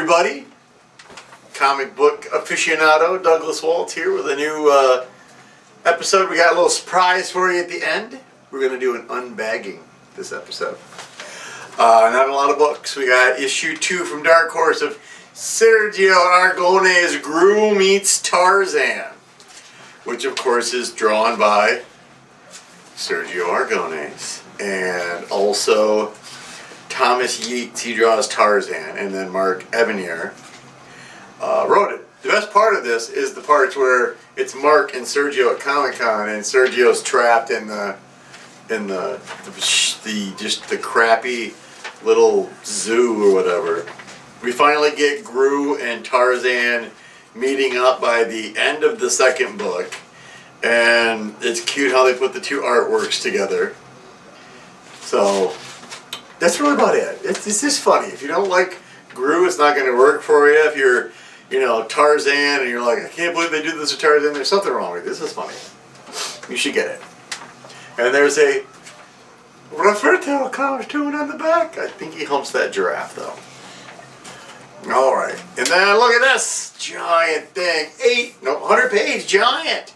everybody. Comic book aficionado Douglas Waltz here with a new episode. We got a little surprise for you at the end. We're going to do an unbagging this episode. Not a lot of books. We got issue 2 from Dark Horse of Sergio Aragone's Gru Meets Tarzan, which of course is drawn by Sergio Aragones, and also Thomas Yeats. He draws Tarzan, and then Mark Evanier wrote it. The best part of this is the parts where it's Mark and Sergio at Comic-Con, and Sergio's trapped in the crappy little zoo or whatever. We finally get Gru and Tarzan meeting up by the end of the second book, and it's cute how they put the two artworks together. So that's really about it. It's just funny. If you don't like Gru, it's not going to work for you. If you're, Tarzan, and you're like, I can't believe they do this to Tarzan, there's something wrong with it. This is funny. You should get it. And there's a Roberto cartoon on the back. I think he humps that giraffe, though. Alright. And then look at this giant thing. 100-page giant.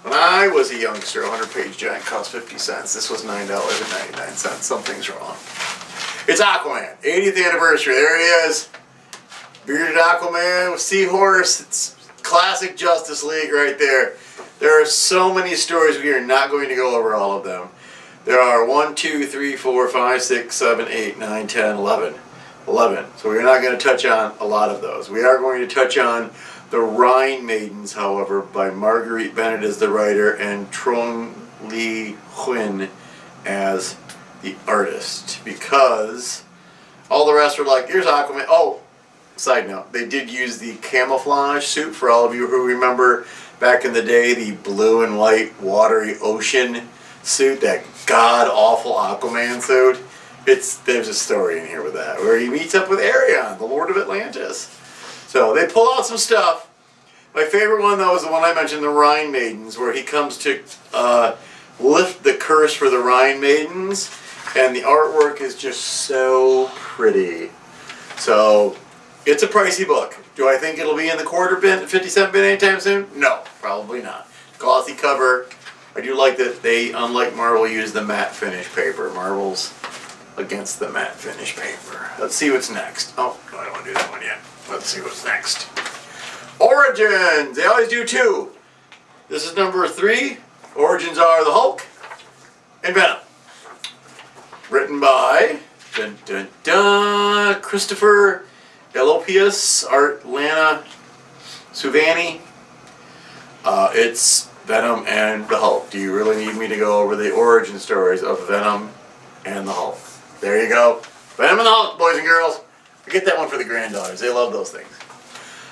When I was a youngster, a 100-page giant cost 50 cents. This was $9.99. Something's wrong. It's Aquaman. 80th anniversary. There he is. Bearded Aquaman with Seahorse. It's classic Justice League right there. There are so many stories. We are not going to go over all of them. There are 1, 2, 3, 4, 5, 6, 7, 8, 9, 10, 11. 11. So we're not going to touch on a lot of those. We are going to touch on The Rhine Maidens, however, by Marguerite Bennett as the writer and Trong Lee Huynh as the artist. Because all the rest are like, here's Aquaman. Oh, side note, they did use the camouflage suit for all of you who remember back in the day, the blue and white watery ocean suit, that god-awful Aquaman suit. There's a story in here with that, where he meets up with Arion, the Lord of Atlantis. So they pull out some stuff. My favorite one, though, is the one I mentioned, The Rhine Maidens, where he comes to lift the curse for the Rhine Maidens, and the artwork is just so pretty. So it's a pricey book. Do I think it'll be in the quarter bin, 50-cent bin anytime soon? No, probably not. Glossy cover. I do like that they, unlike Marvel, use the matte finish paper. Marvel's against the matte finish paper. Let's see what's next. Oh, I don't want to do that one yet. Let's see what's next. Origins! They always do 2. This is number 3. Origins are the Hulk and Venom. Written by Christopher Elopius, art Lana Suvani. It's Venom and the Hulk. Do you really need me to go over the origin stories of Venom and the Hulk? There you go. Venom and the Hulk, boys and girls. I get that one for the granddaughters. They love those things.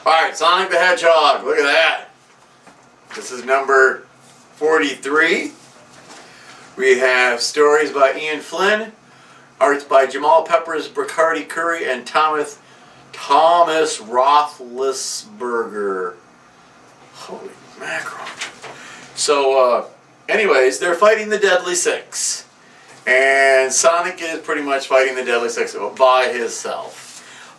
Alright, Sonic the Hedgehog. Look at that. This is number 43. We have stories by Ian Flynn. Arts by Jamal Peppers, Bacardi Curry, and Thomas Roethlisberger. Holy mackerel. So, anyways, they're fighting the Deadly Six. And Sonic is pretty much fighting the Deadly Six by himself.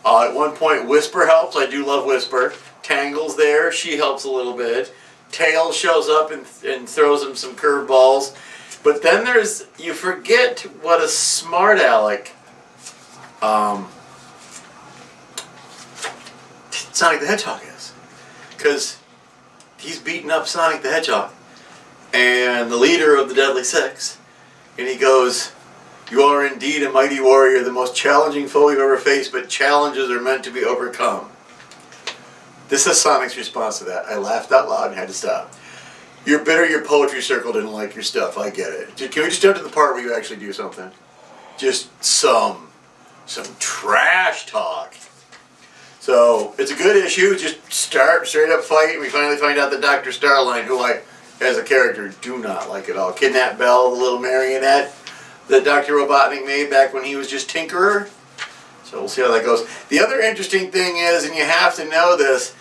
At one point, Whisper helps. I do love Whisper. Tangle's there. She helps a little bit. Tails shows up and throws him some curveballs. But then you forget what a smart aleck Sonic the Hedgehog is. Because he's beating up Sonic the Hedgehog and the leader of the Deadly Six. And he goes, "You are indeed a mighty warrior, the most challenging foe you've ever faced, but challenges are meant to be overcome." This is Sonic's response to that. I laughed out loud and had to stop. "You're bitter your poetry circle didn't like your stuff. I get it. Can we just jump to the part where you actually do something? Just some trash talk." So, it's a good issue. Just start straight up fight. We finally find out that Dr. Starline, who I, as a character, do not like at all. Kidnap Belle, the little marionette that Dr. Robotnik made back when he was just Tinkerer. So we'll see how that goes. The other interesting thing is, and you have to know this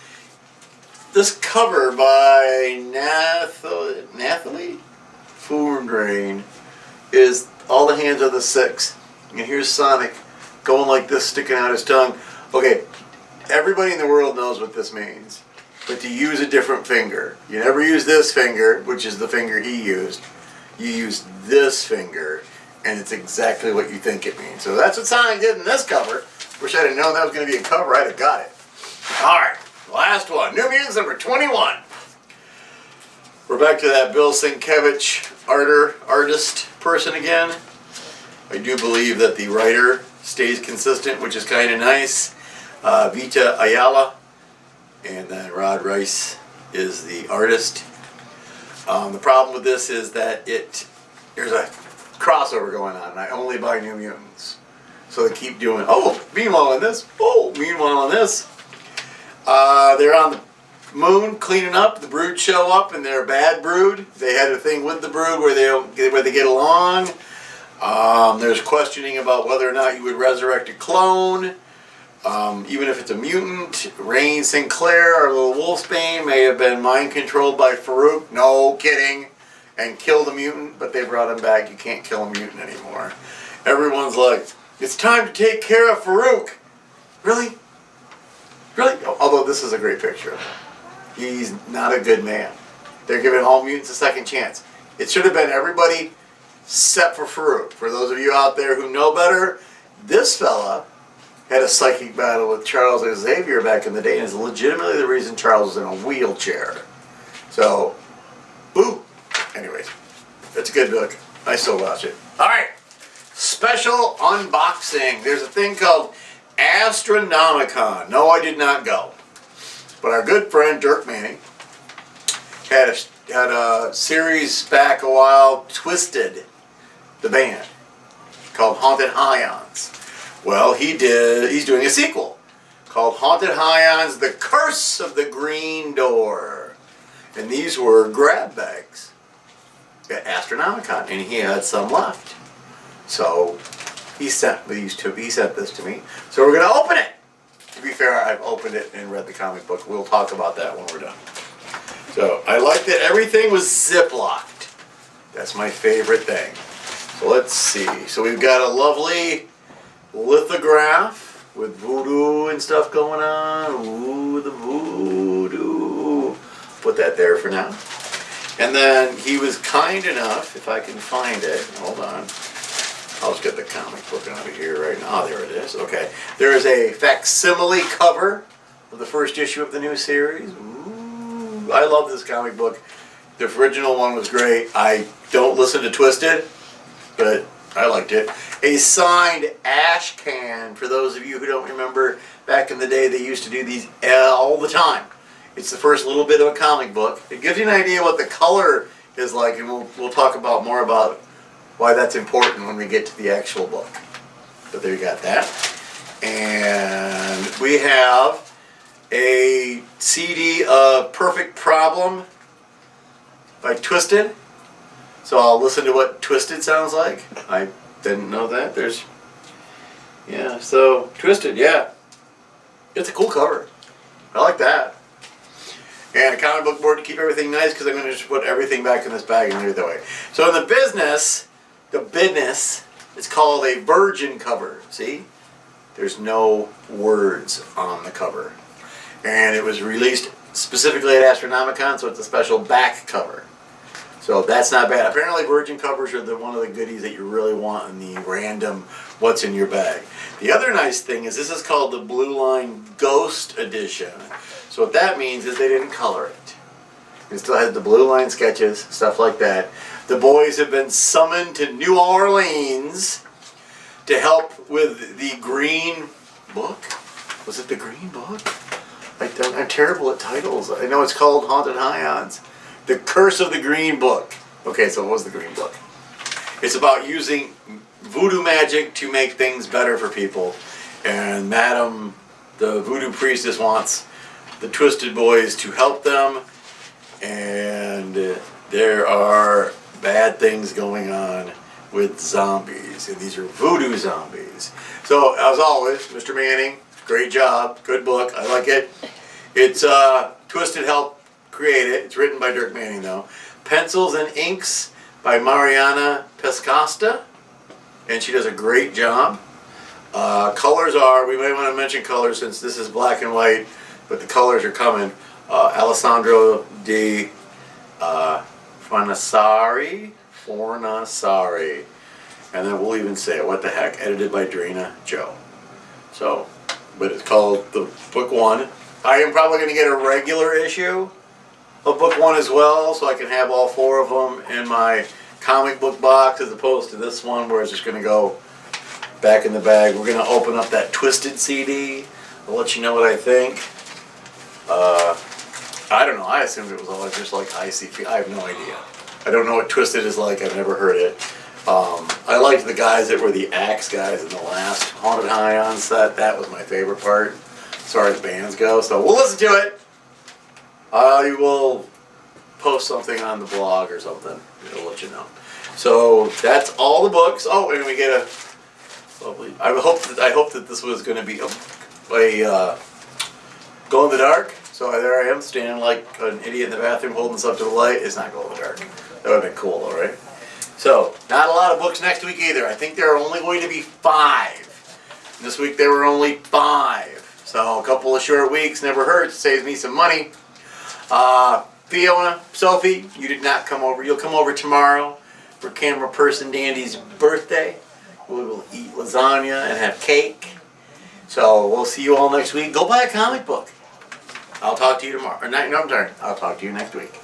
cover by Nathalie Fourdrain is all the hands of the Six. And here's Sonic going like this, sticking out his tongue. Okay, everybody in the world knows what this means. But to use a different finger. You never use this finger, which is the finger he used. You use this finger, and it's exactly what you think it means. So that's what Sonic did in this cover. Wish I didn't know that was going to be a cover. I'd have got it. Alright, last one. New Mutants number 21. We're back to that Bill Sienkiewicz artist person again. I do believe that the writer stays consistent, which is kind of nice. Vita Ayala, and then Rod Rice is the artist. The problem with this is that there's a crossover going on, and I only buy New Mutants. So they keep doing, meanwhile in this, meanwhile in this. They're on the moon cleaning up. The Brood show up, and they're a bad Brood. They had a thing with the Brood where they get along. There's questioning about whether or not you would resurrect a clone. Even if it's a mutant. Rain Sinclair, our little wolfsbane, may have been mind controlled by Farouk. No kidding. And killed a mutant, but they brought him back. You can't kill a mutant anymore. Everyone's like, it's time to take care of Farouk. Really? Really? Although this is a great picture of him. He's not a good man. They're giving all mutants a second chance. It should have been everybody except for Farouk. For those of you out there who know better, this fella had a psychic battle with Charles Xavier back in the day, and is legitimately the reason Charles was in a wheelchair. So, boo. Anyways, it's a good book. I still watch it. Alright, special unboxing. There's a thing called Astronomicon. No, I did not go. But our good friend Dirk Manning had a series back a while, Twisted, the band, called Haunted Highons. Well, he's doing a sequel called Haunted Highons, The Curse of the Green Door. And these were grab bags at Astronomicon, and he had some left. So he sent this to me. So we're going to open it. To be fair, I've opened it and read the comic book. We'll talk about that when we're done. So I like that everything was zip-locked. That's my favorite thing. So let's see. So we've got a lovely lithograph with voodoo and stuff going on. Ooh, the voodoo. Put that there for now. And then he was kind enough, if I can find it. Hold on. I'll just get the comic book out of here right now. Oh, there it is. Okay. There is a facsimile cover of the first issue of the new series. Ooh, I love this comic book. The original one was great. I don't listen to Twisted, but I liked it. A signed ash can. For those of you who don't remember, back in the day they used to do these all the time. It's the first little bit of a comic book. It gives you an idea what the color is like, and we'll talk about more about why that's important when we get to the actual book. But there you got that. And we have a CD of Perfect Problem by Twisted. So I'll listen to what Twisted sounds like. I didn't know that. So Twisted, yeah. It's a cool cover. I like that. And a comic book board to keep everything nice, because I'm going to just put everything back in this bag and leave it that way. So in the business, it's called a virgin cover. See? There's no words on the cover. And it was released specifically at Astronomicon, so it's a special back cover. So that's not bad. Apparently virgin covers are one of the goodies that you really want in the random what's in your bag. The other nice thing is this is called the Blue Line Ghost Edition. So what that means is they didn't color it. It still has the Blue Line sketches, stuff like that. The boys have been summoned to New Orleans to help with the Green Book. Was it the Green Book? I'm terrible at titles. I know it's called Haunted Highons. The Curse of the Green Book. Okay, so what was the Green Book? It's about using voodoo magic to make things better for people. And Madam, the voodoo priestess, wants the Twisted Boys to help them. And there are bad things going on with zombies. And these are voodoo zombies. So, as always, Mr. Manning, great job. Good book. I like it. It's Twisted helped create it. It's written by Dirk Manning, though. Pencils and inks by Mariana Pescosta. And she does a great job. Colors are, we may want to mention colors since this is black and white, but the colors are coming. Alessandro di Fornassari. And then we'll even say it, what the heck, edited by Drina Joe. So, but it's called the book 1. I am probably going to get a regular issue of book 1 as well, so I can have all 4 of them in my comic book box as opposed to this one where it's just going to go back in the bag. We're going to open up that Twisted CD. I'll let you know what I think. I don't know. I assumed it was all just like ICP. I have no idea. I don't know what Twisted is like. I've never heard it. I liked the guys that were the Axe guys in the last Haunted Ion set. That was my favorite part as far as bands go. So we'll listen to it. I will post something on the blog or something. I'll let you know. So that's all the books. Oh, and we get a lovely. I hope that this was going to be a glow in the dark. So there I am standing like an idiot in the bathroom holding this up to the light. It's not glow in the dark. That would have been cool, though, right? So not a lot of books next week either. I think there are only going to be 5. This week there were only 5. So a couple of short weeks never hurts. Saves me some money. Fiona, Sophie, you did not come over. You'll come over tomorrow for Camera Person Dandy's birthday. We will eat lasagna and have cake. So we'll see you all next week. Go buy a comic book. I'll talk to you tomorrow. No, I'm sorry. I'll talk to you next week.